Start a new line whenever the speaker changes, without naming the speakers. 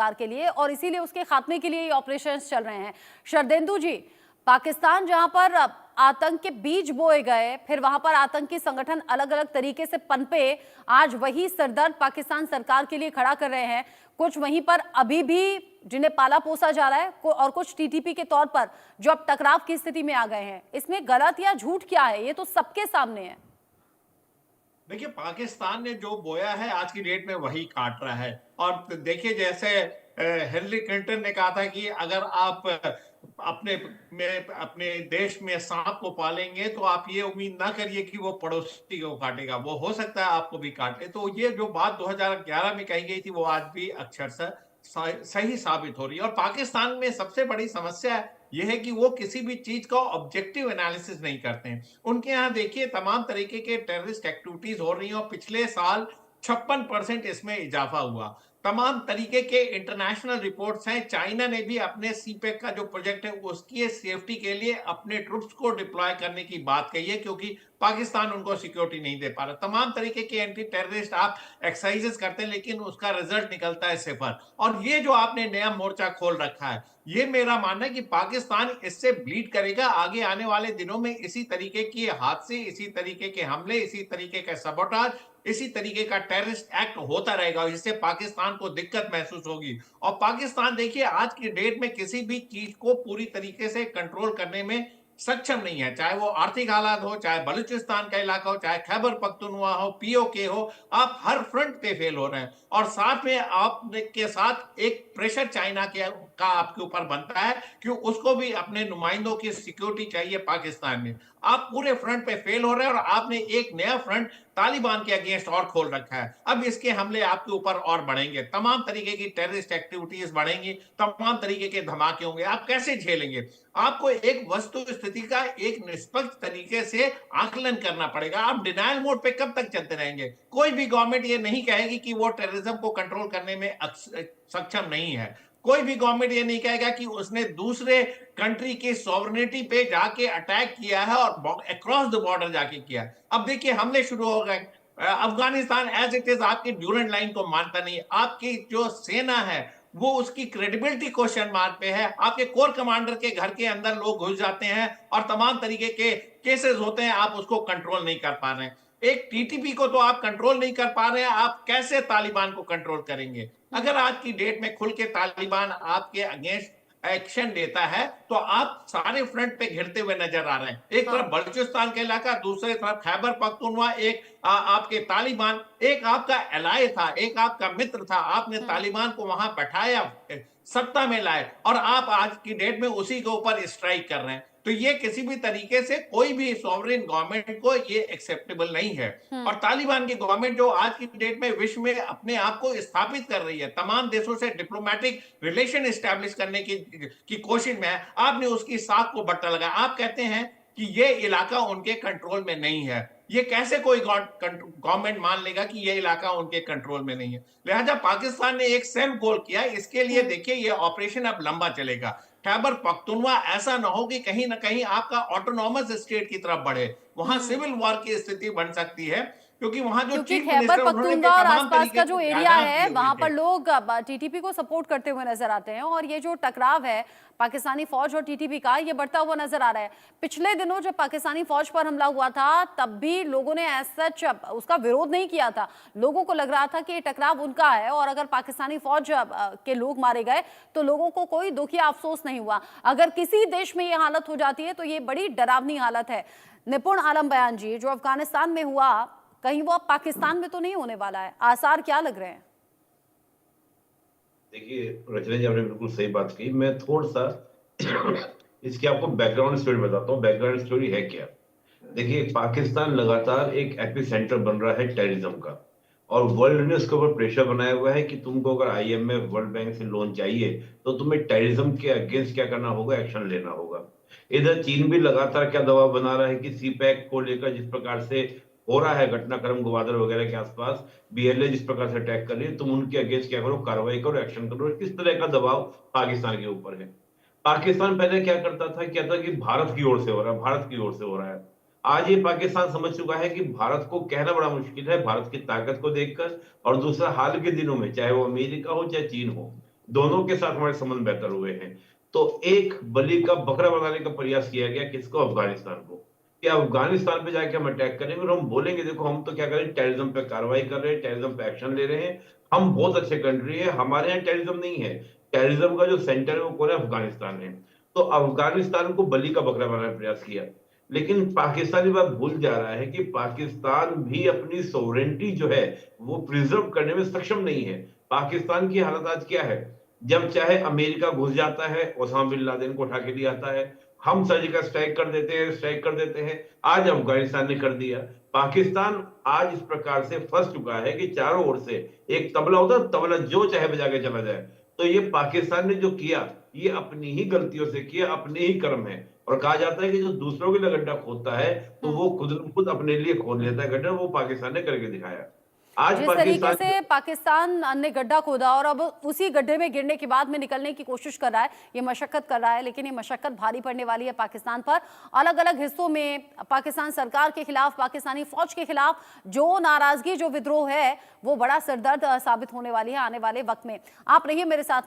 सरकार के लिए और इसीलिए उसके खात्मे के लिए ये ऑपरेशंस चल रहे हैं। शरदेंदु जी, पाकिस्तान जहां पर आतंक के बीज बोए गए, फिर वहां पर आतंकी संगठन अलग अलग तरीके से पनपे, आज वही सरदर्द पाकिस्तान सरकार के लिए खड़ा कर रहे हैं। कुछ वहीं पर अभी भी जिन्हें पाला पोसा जा रहा है और कुछ टीटीपी के तौर पर जो अब टकराव की स्थिति में आ गए हैं। इसमें गलत या झूठ क्या है, ये तो सबके सामने है।
देखिए, पाकिस्तान ने जो बोया है आज की डेट में वही काट रहा है। और देखिए, जैसे हिलरी क्लिंटन ने कहा था कि अगर आप अपने देश में सांप को पालेंगे तो आप ये उम्मीद ना करिए कि वो पड़ोसी को काटेगा, वो हो सकता है आपको भी काटे। तो ये जो बात 2011 में कही गई थी वो आज भी अक्षरशः सही साबित हो रही है। और पाकिस्तान में सबसे बड़ी समस्या ये है कि वो किसी भी चीज का ऑब्जेक्टिव एनालिसिस नहीं करते हैं। उनके यहाँ देखिए तमाम तरीके के टेररिस्ट एक्टिविटीज हो रही हैं और पिछले साल 56% इसमें इजाफा हुआ। तमाम तरीके के इंटरनेशनल रिपोर्ट्स हैं। चाइना ने भी अपने सीपेक का जो प्रोजेक्ट है उसकी सेफ्टी के लिए अपने ट्रुप्स को डिप्लॉय करने की बात कही है, क्योंकि पाकिस्तान उनको सिक्योरिटी नहीं दे पा रहा। तमाम तरीके के एंटी टेररिस्ट आप एक्सरसाइजेस करते हैं लेकिन उसका रिजल्ट निकलता है सिफर। और ये जो आपने नया मोर्चा खोल रखा है, ये मेरा मानना है कि पाकिस्तान इससे ब्लीड करेगा आगे आने वाले दिनों में। इसी तरीके के हादसे, इसी तरीके के हमले, इसी तरीके का सबोटाज, इसी तरीके का टेररिस्ट एक्ट होता रहेगा, जिससे पाकिस्तान को दिक्कत महसूस होगी। और पाकिस्तान देखिए आज की डेट में किसी भी चीज को पूरी तरीके से कंट्रोल करने में सक्षम नहीं है, चाहे वो आर्थिक हालात हो, चाहे बलूचिस्तान का इलाका हो, चाहे खैबर पख्तूनख्वा हो, पीओके हो। आप हर फ्रंट पे फेल हो रहे हैं। और साथ में आप के साथ एक प्रेशर चाइना के का आपके ऊपर बनता है कि उसको भी अपने नुमाइंदों की सिक्योरिटी चाहिए पाकिस्तान में। आप पूरे फ्रंट पे फेल हो रहे हैं और आपने एक नया फ्रंट तालिबान के अगेंस्ट और खोल रखा है। अब इसके हमले आपके ऊपर और बढ़ेंगे, तमाम तरीके की टेररिस्ट एक्टिविटीज बढ़ेंगी, तमाम तरीके के धमाके होंगे। आप कैसे झेलेंगे? आपको एक वस्तु स्थिति का एक निष्पक्ष तरीके से आकलन करना पड़ेगा। आप डिनायल मोड पे कब तक चलते रहेंगे? कोई भी गवर्नमेंट ये नहीं कहेगी कि वो टेररिज्म को कंट्रोल करने में सक्षम नहीं है। कोई भी गवर्नमेंट ये नहीं कहेगा कि उसने दूसरे कंट्री की सॉवरेनिटी पे जाके अटैक किया है और अक्रॉस द बॉर्डर जाके किया है। अब देखिए हमले शुरू हो गए। अफगानिस्तान एज इट इज आपकी ड्यूरेंट लाइन को मानता नहीं। आपकी जो सेना है वो उसकी क्रेडिबिलिटी क्वेश्चन मार्क पे है। आपके कोर कमांडर के घर के अंदर लोग घुस जाते हैं और तमाम तरीके के केसेस होते हैं, आप उसको कंट्रोल नहीं कर पा रहे हैं। एक टीटीपी को तो आप कंट्रोल नहीं कर पा रहे हैं, आप कैसे तालिबान को कंट्रोल करेंगे? अगर आज की डेट में खुल के तालिबान आपके अगेंस्ट एक्शन लेता है तो आप सारे फ्रंट पे घिरते हुए नजर आ रहे हैं। एक तरफ
हाँ।
बलूचिस्तान का इलाका, दूसरे तरफ खैबर पख्तूनख्वा, एक आपके तालिबान, एक आपका एलाय था, एक आपका मित्र था। आपने तालिबान को वहां बैठाया, सत्ता में लाए और आप आज की डेट में उसी के ऊपर स्ट्राइक कर रहे हैं। तो ये किसी भी तरीके से कोई भी सॉवरेन गवर्नमेंट को ये एक्सेप्टेबल नहीं है। और तालिबान की गवर्नमेंट जो आज की डेट में विश्व में अपने आप को स्थापित कर रही है, तमाम देशों से डिप्लोमेटिक रिलेशन स्टैब्लिश करने की कोशिश में है, आपने उसकी साख को बट्टा लगाया। आप कहते हैं कि ये इलाका उनके कंट्रोल में नहीं है। ये कैसे कोई गवर्नमेंट मान लेगा कि ये इलाका उनके कंट्रोल में नहीं है? लिहाजा पाकिस्तान ने एक सेल्फ गोल किया। इसके लिए देखिए ये ऑपरेशन अब लंबा चलेगा। खैबर पख्तूनख्वा ऐसा ना हो कि कहीं ना कहीं आपका ऑटोनॉमस स्टेट की तरफ बढ़े, वहां सिविल वॉर की स्थिति बन सकती है, क्योंकि वहां जो
क्योंकि
चीफ
खैबर
मिनिस्टर उन्होंने भी
पख्तूनख्वा और
तमाम
आसपास
तरीके
का
के
जो एरिया
बयान
है
दिए हुए
वहां पर
थे।
लोग टीटीपी को सपोर्ट करते हुए नजर आते हैं और ये जो टकराव है पाकिस्तानी फौज और टीटीपी का, ये बढ़ता हुआ नजर आ रहा है। पिछले दिनों जब पाकिस्तानी फौज पर हमला हुआ था तब भी लोगों ने ऐसा उसका विरोध नहीं किया था। लोगों को लग रहा था कि ये टकराव उनका है और अगर पाकिस्तानी फौज के लोग मारे गए तो लोगों को कोई दुख या अफसोस नहीं हुआ। अगर किसी देश में ये हालत हो जाती है तो ये बड़ी डरावनी हालत है। निपुण आलम बयान जी, जो अफगानिस्तान में हुआ कहीं वो अब पाकिस्तान में तो नहीं होने वाला है? आसार क्या लग रहे हैं?
देखिए रचना जी, आपने बिल्कुल सही बात की। मैं थोड़ा सा इसकी आपको बैकग्राउंड स्टोरी बताता हूँ। बैकग्राउंड स्टोरी है क्या? देखिए, पाकिस्तान लगातार एक एपी सेंटर बन रहा है टेररिज्म का, और वर्ल्ड ने उसके ऊपर प्रेशर बनाया हुआ है कि तुमको अगर आईएमएफ वर्ल्ड बैंक से लोन चाहिए तो तुम्हें टेररिज्म के अगेंस्ट क्या करना होगा, एक्शन लेना होगा। इधर चीन भी लगातार क्या दबाव बना रहा है कि सीपैक को लेकर जिस प्रकार से हो रहा है घटनाक्रम ग्वादर वगैरह के आसपास, बीएलए जिस प्रकार से अटैक कर रही है, तुम उनके अगेंस्ट क्या करो, कार्रवाई करो, एक्शन करो। किस तरह का दबाव पाकिस्तान के ऊपर है। पाकिस्तान पहले क्या करता था, क्या था कि भारत की ओर से हो रहा है, भारत की ओर से हो रहा है। आज ये पाकिस्तान समझ चुका है कि भारत को कहना बड़ा मुश्किल है, भारत की ताकत को देखकर। और दूसरा, हाल के दिनों में चाहे वो अमेरिका हो चाहे चीन हो, दोनों के साथ हमारे संबंध बेहतर हुए हैं। तो एक बलि का बकरा बनाने का प्रयास किया गया, किसको? अफगानिस्तान को, कि अफगानिस्तान पे जाके हम अटैक करेंगे और हम बोलेंगे देखो हम तो क्या करें, टेररिज्म पे कार्रवाई कर रहे हैं, टेररिज्म पे एक्शन ले रहे हैं, हम बहुत अच्छे कंट्री है, हमारे यहाँ टेररिज्म नहीं है। टेररिज्म का जो सेंटर है वो कौन है? अफगानिस्तान है। तो अफगानिस्तान को बलि का बकरा बनाने का प्रयास किया। लेकिन पाकिस्तान ये बात भूल जा रहा है कि पाकिस्तान भी अपनी सोवरेनिटी जो है वो प्रिजर्व करने में सक्षम नहीं है। पाकिस्तान की हालत आज क्या है? जब चाहे अमेरिका घुस जाता है, ओसामा बिन लादेन को उठा के ले आता है, हम सर्जिकल स्ट्राइक कर देते हैं। आज अफगानिस्तान ने कर दिया। पाकिस्तान आज इस प्रकार से फंस चुका है कि चारों ओर से एक तबला होता है, तबला जो चाहे बजा के चला जाए। तो ये पाकिस्तान ने जो किया, ये अपनी ही गलतियों से किया, अपने ही कर्म है। और कहा जाता है कि जो दूसरों के लिए गड्ढा खोदता है तो वो खुद अपने लिए खोद लेता है गड्ढा। वो पाकिस्तान ने करके दिखाया। आज
जिस तरीके
पाकिस्तान
से पाकिस्तान ने गड्ढा खोदा और अब उसी गड्ढे में गिरने के बाद में निकलने की कोशिश कर रहा है, ये मशक्कत कर रहा है, लेकिन ये मशक्कत भारी पड़ने वाली है पाकिस्तान पर। अलग अलग हिस्सों में पाकिस्तान सरकार के खिलाफ, पाकिस्तानी फौज के खिलाफ जो नाराजगी, जो विद्रोह है, वो बड़ा सिरदर्द साबित होने वाली है आने वाले वक्त में। आप रहिए मेरे साथ।